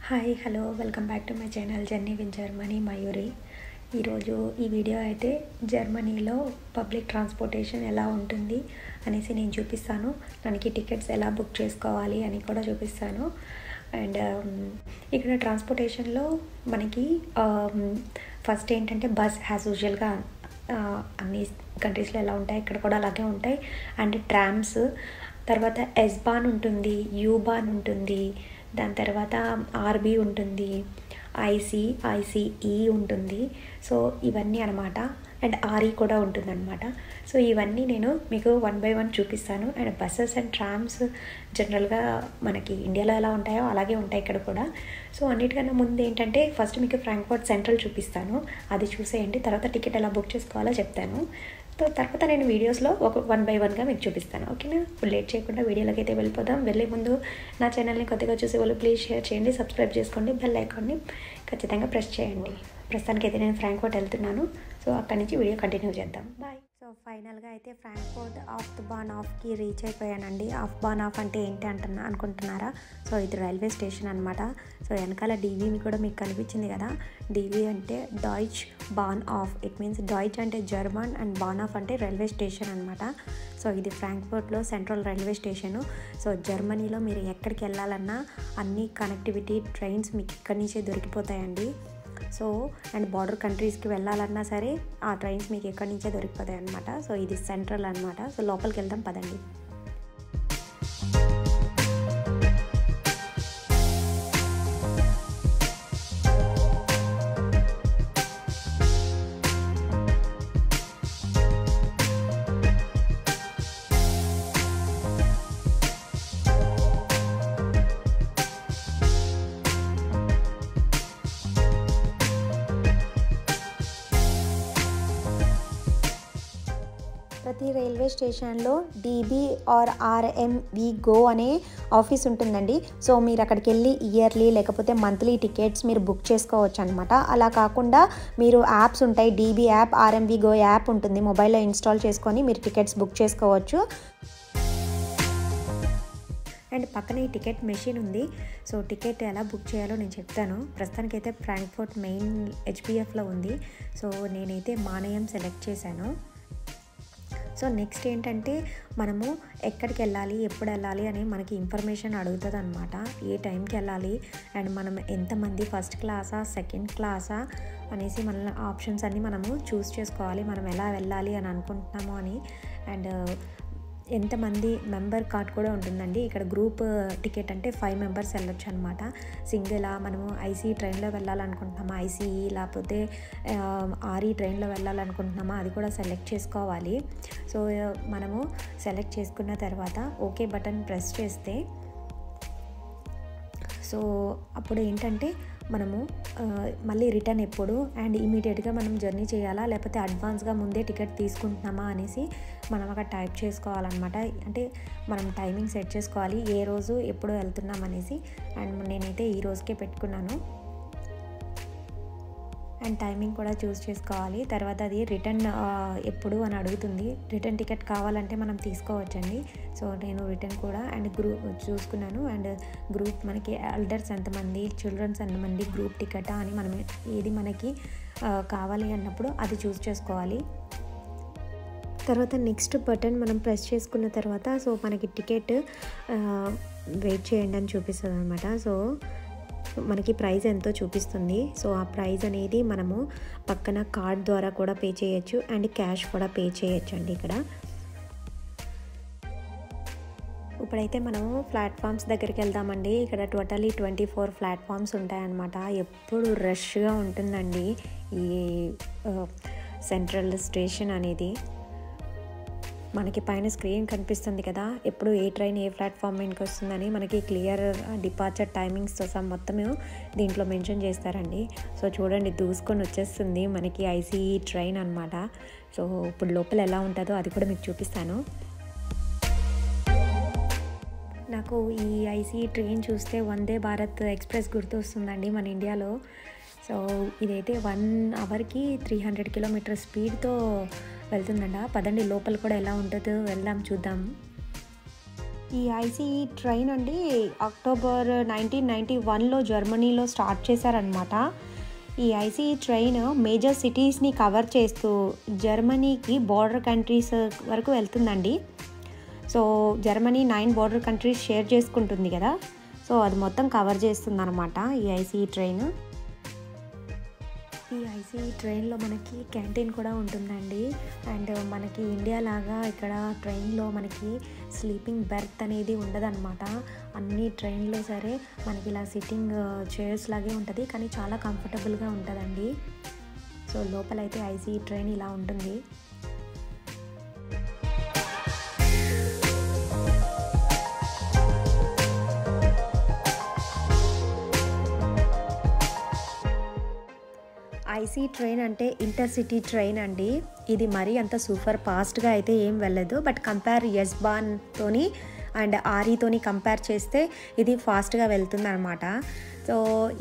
Hi hello welcome back to my channel journey win Germany Mayuri. ఈరోజు ఈ video అయితే జర్మనీలో పబ్లిక్ ట్రాన్స్పోర్టేషన్ ఎలా ఉంటుంది అనేసి నేను చూపిస్తాను. దానికి టికెట్స్ ఎలా బుక్ చేసుకోవాలి అని కూడా చూపిస్తాను. అండ్ ఇక్కడ ట్రాన్స్పోర్టేషన్లో మనకి ఫస్ట్ ఏంటంటే బస్ యాజ్ యూజువల్గా అన్ని కంట్రీస్లో ఎలా ఉంటాయి ఇక్కడ కూడా అలాగే ఉంటాయి. అండ్ ట్రామ్స్, తర్వాత ఎస్-బాన్ ఉంటుంది, యూ-బాన్ ఉంటుంది, దాని తర్వాత ఆర్బీ ఉంటుంది, ఐసీఈ ఉంటుంది. సో ఇవన్నీ అనమాట. అండ్ ఆర్ఈ కూడా ఉంటుందన్నమాట. సో ఇవన్నీ నేను మీకు 1 by 1 చూపిస్తాను. అండ్ బస్సెస్ అండ్ ట్రామ్స్ జనరల్గా మనకి ఇండియాలో ఎలా ఉంటాయో అలాగే ఉంటాయి ఇక్కడ కూడా. సో అన్నిటికన్నా ముందు ఏంటంటే ఫస్ట్ మీకు ఫ్రాంక్ఫర్ట్ సెంట్రల్ చూపిస్తాను, అది చూసేయండి. తర్వాత టికెట్ ఎలా బుక్ చేసుకోవాలో చెప్తాను. సో తర్వాత నేను వీడియోస్లో 1 by 1గా మీకు చూపిస్తాను. ఓకేనా? ఇప్పుడు లేట్ చేయకుండా వీడియోలోకి అయితే వెళ్ళిపోదాం. వెళ్ళే ముందు నా ఛానల్ని కొద్దిగా చూసే వాళ్ళు ప్లీజ్ షేర్ చేయండి, సబ్స్క్రైబ్ చేసుకోండి, బెల్ ఐకాన్ని ఖచ్చితంగా ప్రెస్ చేయండి. ప్రస్తుతానికి అయితే నేను ఫ్రాంక్ఫర్ట్ వెళ్తున్నాను. సో అక్కడి నుంచి వీడియో కంటిన్యూ చేద్దాం. బాయ్. సో ఫైనల్గా అయితే ఫ్రాంక్ఫర్ట్ ఆఫ్బాన్హాఫ్కి రీచ్ అయిపోయానండి. ఆఫ్బాన్హాఫ్ అంటే ఏంటి అనుకుంటున్నారా? సో ఇది రైల్వే స్టేషన్ అనమాట. సో వెనకాల డీవీ కూడా మీకు కనిపించింది కదా. డీవీ అంటే డాయిచ్ బాన్హాఫ్. ఇట్ మీన్స్ డాయిచ్ అంటే జర్మన్ అండ్ బాన్హాఫ్ అంటే రైల్వే స్టేషన్ అనమాట. సో ఇది ఫ్రాంక్ఫర్ట్లో సెంట్రల్ రైల్వే స్టేషను. సో జర్మనీలో మీరు ఎక్కడికి వెళ్ళాలన్నా అన్ని కనెక్టివిటీ ట్రైన్స్ మీకు ఇక్కడి నుంచే దొరికిపోతాయండి. సో అండ్ బార్డర్ కంట్రీస్కి వెళ్ళాలన్నా సరే ఆ ట్రైన్స్ మీకు ఎక్కడి నుంచే దొరికిపోతాయి అనమాట. సో ఇది సెంట్రల్ అనమాట. సో లోపలికి వెళ్దాం పదండి. ప్రతి రైల్వే స్టేషన్లో డీబీ ఆర్ ఆర్ఎంవి గో అనే ఆఫీస్ ఉంటుందండి. సో మీరు అక్కడికి వెళ్ళి ఇయర్లీ లేకపోతే మంత్లీ టికెట్స్ మీరు బుక్ చేసుకోవచ్చు అనమాట. అలా కాకుండా మీరు యాప్స్ ఉంటాయి, DB app, RMV go app ఉంటుంది, మొబైల్లో ఇన్స్టాల్ చేసుకొని మీరు టికెట్స్ బుక్ చేసుకోవచ్చు. అండ్ పక్కన ఈ టికెట్ మెషిన్ ఉంది. సో టికెట్ ఎలా బుక్ చేయాలో నేను చెప్తాను. ప్రస్తుతానికైతే ఫ్రాంక్ఫర్ట్ మెయిన్ హెచ్బిఎఫ్లో ఉంది. సో నేనైతే మానయం సెలెక్ట్ చేశాను. సో నెక్స్ట్ ఏంటంటే మనము ఎక్కడికి వెళ్ళాలి, ఎప్పుడు వెళ్ళాలి అని మనకి ఇన్ఫర్మేషన్ అడుగుతుంది అనమాట. ఏ టైంకి వెళ్ళాలి అండ్ మనం ఎంతమంది, ఫస్ట్ క్లాసా సెకండ్ క్లాసా అనేసి మన ఆప్షన్స్ అన్నీ మనము చూస్ చేసుకోవాలి. మనం ఎలా వెళ్ళాలి అని అనుకుంటున్నాము అని. అండ్ ఎంతమంది మెంబర్ కార్డ్ కూడా ఉంటుందండి. ఇక్కడ గ్రూప్ టికెట్ అంటే 5 members వెళ్ళొచ్చు అనమాట. సింగిలా మనము ఐసీ ట్రైన్లో వెళ్ళాలనుకుంటున్నామా, ఐసీఈ లేకపోతే ఆర్ఈ ట్రైన్లో వెళ్ళాలనుకుంటున్నామా అది కూడా సెలెక్ట్ చేసుకోవాలి. సో మనము సెలెక్ట్ చేసుకున్న తర్వాత ఓకే బటన్ ప్రెస్ చేస్తే సో అప్పుడు ఏంటంటే మనము మళ్ళీ రిటర్న్ ఎప్పుడు అండ్ ఇమీడియట్గా మనం జర్నీ చేయాలా లేకపోతే అడ్వాన్స్గా ముందే టికెట్ తీసుకుంటున్నామా అనేసి మనం అక్కడ టైప్ చేసుకోవాలన్నమాట. అంటే మనం టైమింగ్ సెట్ చేసుకోవాలి, ఏ రోజు ఎప్పుడు వెళ్తున్నాం అనేసి. అండ్ నేనైతే ఈ రోజుకే పెట్టుకున్నాను. అండ్ టైమింగ్ కూడా చూస్ చేసుకోవాలి. తర్వాత అది రిటర్న్ ఎప్పుడు అని అడుగుతుంది. రిటర్న్ టికెట్ కావాలంటే మనం తీసుకోవచ్చండి. సో నేను రిటర్న్ కూడా అండ్ గ్రూప్ చూసుకున్నాను. అండ్ గ్రూప్ మనకి ఎల్డర్స్ ఎంతమంది, చిల్డ్రన్స్ ఎంతమంది, గ్రూప్ టికెటా అని మనం ఏది మనకి కావాలి అన్నప్పుడు అది చూస్ చేసుకోవాలి. తర్వాత నెక్స్ట్ బటన్ మనం ప్రెస్ చేసుకున్న తర్వాత సో మనకి టికెట్ వెయిట్ చేయండి అని చూపిస్తుంది అనమాట. సో మనకి ప్రైస్ ఎంతో చూపిస్తుంది. సో ఆ ప్రైస్ అనేది మనము పక్కన కార్డ్ ద్వారా కూడా పే చేయొచ్చు అండ్ క్యాష్ కూడా పే చేయొచ్చు అండి ఇక్కడ. ఇప్పుడైతే మనము ప్లాట్ఫామ్స్ దగ్గరికి వెళ్దామండి. ఇక్కడ టోటలీ 24 ప్లాట్ఫామ్స్ ఉంటాయన్నమాట. ఎప్పుడు రష్గా ఉంటుందండి ఈ సెంట్రల్ స్టేషన్ అనేది. మనకి పైన స్క్రీన్ కనిపిస్తుంది కదా, ఎప్పుడు ఏ ట్రైన్ ఏ ప్లాట్ఫామ్ మీదకి వస్తుందని మనకి క్లియర్ డిపార్చర్ టైమింగ్స్తో సహా మొత్తమే దీంట్లో మెన్షన్ చేస్తారండి. సో చూడండి దూసుకొని వచ్చేస్తుంది మనకి ఐసీఈ ట్రైన్ అనమాట. సో ఇప్పుడు లోపల ఎలా ఉంటుందో అది కూడా మీకు చూపిస్తాను. నాకు ఈ ఐసీఈ ట్రైన్ చూస్తే వందే భారత్ ఎక్స్ప్రెస్ గుర్తు వస్తుందండి మన ఇండియాలో. సో ఇదైతే 1 hourకి 300 kilometers స్పీడ్తో వెళ్తుందంట. పదండి లోపల కూడా ఎలా ఉంటుందో వెళ్దాం చూద్దాం. ఈ ఐసీఈ ట్రైన్ అండి అక్టోబర్ 1991లో జర్మనీలో స్టార్ట్ చేశారనమాట. ఈ ఐసీఈ ట్రైన్ మేజర్ సిటీస్ని కవర్ చేస్తూ జర్మనీకి బార్డర్ కంట్రీస్ వరకు వెళ్తుందండి. So Germany 9 border countries share చేసుకుంటుంది కదా, సో అది మొత్తం కవర్ చేస్తుంది అనమాట ఈ ఐసీఈ ట్రైన్. ఈ ఐసీఈ ట్రైన్లో మనకి క్యాంటీన్ కూడా ఉంటుందండి. అండ్ మనకి ఇండియా లాగా ఇక్కడ ట్రైన్లో మనకి స్లీపింగ్ బెర్త్ అనేది ఉండదన్నమాట. అన్ని ట్రైన్లో సరే మనకి ఇలా సిట్టింగ్ చైర్స్ లాగే ఉంటుంది, కానీ చాలా కంఫర్టబుల్గా ఉంటుందండి. సో లోపలైతే ఐసీఈ ట్రైన్ ఇలా ఉంటుంది. ఐసీఈ ట్రైన్ అంటే ఇంటర్సిటీ ట్రైన్ అండి. ఇది మరీ అంత సూపర్ ఫాస్ట్గా అయితే ఏం వెళ్ళదు, బట్ కంపేర్ ఎస్బాన్తోని అండ్ ఆర్ఈతోని కంపేర్ చేస్తే ఇది ఫాస్ట్గా వెళ్తుంది అనమాట. సో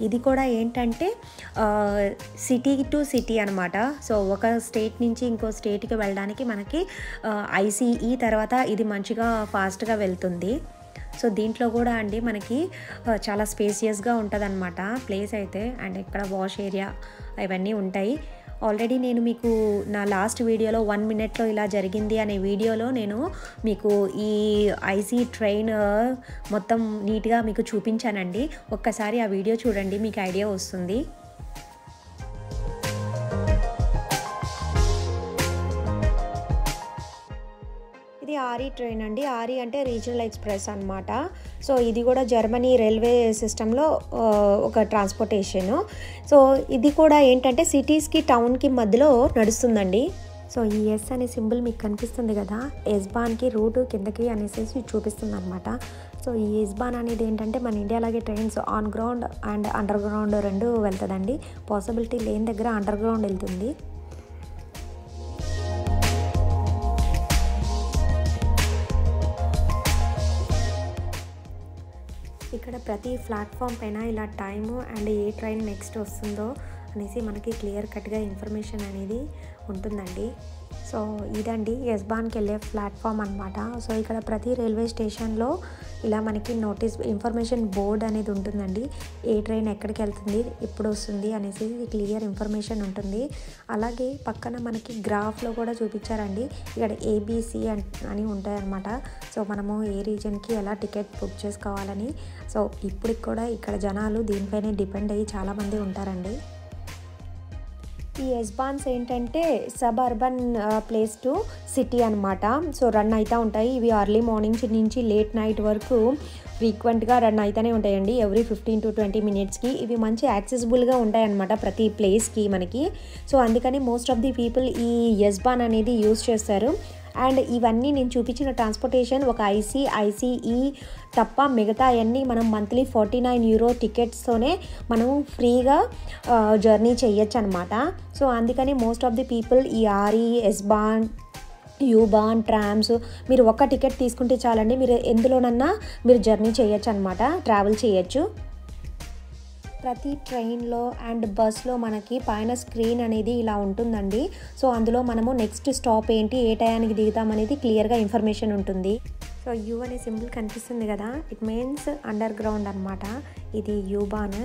ఇది కూడా ఏంటంటే సిటీ టు సిటీ అనమాట. సో ఒక స్టేట్ నుంచి ఇంకో స్టేట్కి వెళ్ళడానికి మనకి ఐసీఈ తర్వాత ఇది మంచిగా ఫాస్ట్గా వెళ్తుంది. సో దీంట్లో కూడా అండి మనకి చాలా స్పేసియస్గా ఉంటుంది అనమాట ప్లేస్ అయితే. అండ్ ఇక్కడ వాష్ ఏరియా ఇవన్నీ ఉంటాయి. ఆల్రెడీ నేను మీకు నా లాస్ట్ వీడియోలో 1 minute ఇలా జరిగింది అనే వీడియోలో నేను మీకు ఈ ఐసీఈ ట్రైన్ మొత్తం నీట్గా మీకు చూపించానండి. ఒక్కసారి ఆ వీడియో చూడండి, మీకు ఐడియా వస్తుంది. ఇది ఆర్ఈ ట్రైన్ అండి. ఆర్ఈ అంటే రీజనల్ ఎక్స్ప్రెస్ అనమాట. సో ఇది కూడా జర్మనీ రైల్వే సిస్టంలో ఒక ట్రాన్స్పోర్టేషను. సో ఇది కూడా ఏంటంటే సిటీస్కి టౌన్కి మధ్యలో నడుస్తుందండి. సో ఈ ఎస్ అనే సింబల్ మీకు కనిపిస్తుంది కదా, ఎస్బాన్కి రూటు కిందకి అనేసి చూపిస్తుంది అనమాట. సో ఈ ఎస్బాన్ అనేది ఏంటంటే మన ఇండియాలాగే trains on ground and underground 2 వెళ్తుందండి. పాసిబిలిటీ లేని దగ్గర అండర్ గ్రౌండ్ వెళ్తుంది. ఇక్కడ ప్రతి ప్లాట్ఫామ్ పైన ఇలా time and A train next వస్తుందో అనేసి మనకి క్లియర్ కట్గా ఇన్ఫర్మేషన్ అనేది ఉంటుందండి. సో ఇదండి ఎస్బాన్కి వెళ్ళే ప్లాట్ఫామ్ అనమాట. సో ఇక్కడ ప్రతి రైల్వే స్టేషన్లో ఇలా మనకి నోటీస్ ఇన్ఫర్మేషన్ బోర్డ్ అనేది ఉంటుందండి. ఏ ట్రైన్ ఎక్కడికి వెళ్తుంది, ఎప్పుడు వస్తుంది అనేసి క్లియర్ ఇన్ఫర్మేషన్ ఉంటుంది. అలాగే పక్కన మనకి గ్రాఫ్లో కూడా చూపించారండి. ఇక్కడ ఏబిసి అని ఉంటాయన్నమాట. సో మనము ఏ రీజన్కి ఎలా టికెట్ బుక్ చేసుకోవాలని. సో ఇప్పటికి కూడా ఇక్కడ జనాలు దీనిపైనే డిపెండ్ అయ్యి చాలామంది ఉంటారండి. ఈ ఎస్బాన్స్ ఏంటంటే sub urban place to city అనమాట. సో రన్ అవుతూ ఉంటాయి. ఇవి ఎర్లీ మార్నింగ్ నుంచి లేట్ నైట్ వరకు ఫ్రీక్వెంట్గా రన్ అవుతూనే ఉంటాయండి. Every 15 to 20 minutesకి. ఇవి మంచి యాక్సెసిబుల్గా ఉంటాయి అన్నమాట ప్రతి ప్లేస్కి మనకి. సో అందుకని మోస్ట్ ఆఫ్ ది పీపుల్ ఈ ఎస్బాన్ అనేది యూజ్ చేస్తారు. అండ్ ఇవన్నీ నేను చూపించిన ట్రాన్స్పోర్టేషన్ ఒక ఐసీఈ తప్ప మిగతా అవన్నీ మనం మంత్లీ 49 euro టికెట్స్తోనే మనం ఫ్రీగా జర్నీ చేయొచ్చు అనమాట. సో అందుకని మోస్ట్ ఆఫ్ ది పీపుల్ ఈ ఆర్ఈ, ఎస్బాన్, యూబాన్, ట్రామ్స్ మీరు ఒక్క టికెట్ తీసుకుంటే చాలండి. మీరు ఎందులోనన్నా మీరు జర్నీ చేయొచ్చు అనమాట, ట్రావెల్ చేయొచ్చు. ప్రతి ట్రైన్లో అండ్ బస్లో మనకి పైన స్క్రీన్ అనేది ఇలా ఉంటుందండి. సో అందులో మనము నెక్స్ట్ స్టాప్ ఏంటి, ఏ టయానికి దిగుతాం అనేది క్లియర్గా ఇన్ఫర్మేషన్ ఉంటుంది. సో యూ అనే సింబల్ కనిపిస్తుంది కదా, ఇట్ మీన్స్ అండర్ గ్రౌండ్ అనమాట. ఇది యూబాన్.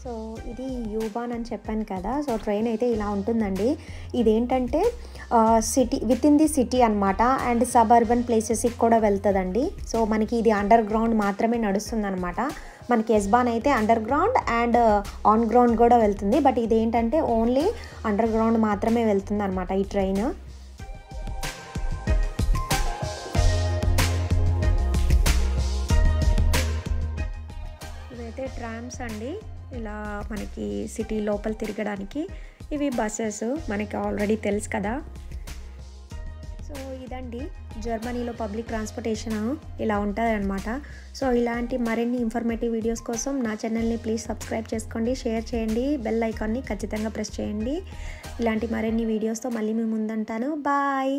సో ఇది యూబాన్ అని చెప్పాను కదా. సో ట్రైన్ అయితే ఇలా ఉంటుందండి. ఇదేంటంటే city with in the city అనమాట. అండ్ సబ్ అర్బన్ ప్లేసెస్కి కూడా వెళ్తుందండి. సో మనకి ఇది అండర్ గ్రౌండ్ మాత్రమే నడుస్తుంది అనమాట. మనకి ఎస్బాన్ అయితే under ground and on ground కూడా వెళ్తుంది. బట్ ఇదేంటంటే ఓన్లీ అండర్ గ్రౌండ్ మాత్రమే వెళ్తుంది అనమాట ఈ ట్రైన్. ఇవైతే ట్రామ్స్ అండి, ఇలా మనకి సిటీ లోపల తిరగడానికి. ఇవి బస్సెస్ మనకి ఆల్రెడీ తెలుసు కదా. సో ఇదండి జర్మనీలో పబ్లిక్ ట్రాన్స్పోర్టేషన్ ఇలా ఉంటుంది అనమాట. సో ఇలాంటి మరిన్ని ఇన్ఫర్మేటివ్ వీడియోస్ కోసం నా ఛానల్ని ప్లీజ్ సబ్స్క్రైబ్ చేసుకోండి, షేర్ చేయండి, బెల్ ఐకాన్ని ఖచ్చితంగా ప్రెస్ చేయండి. ఇలాంటి మరిన్ని వీడియోస్తో మళ్ళీ మీ ముందుంటాను. బాయ్.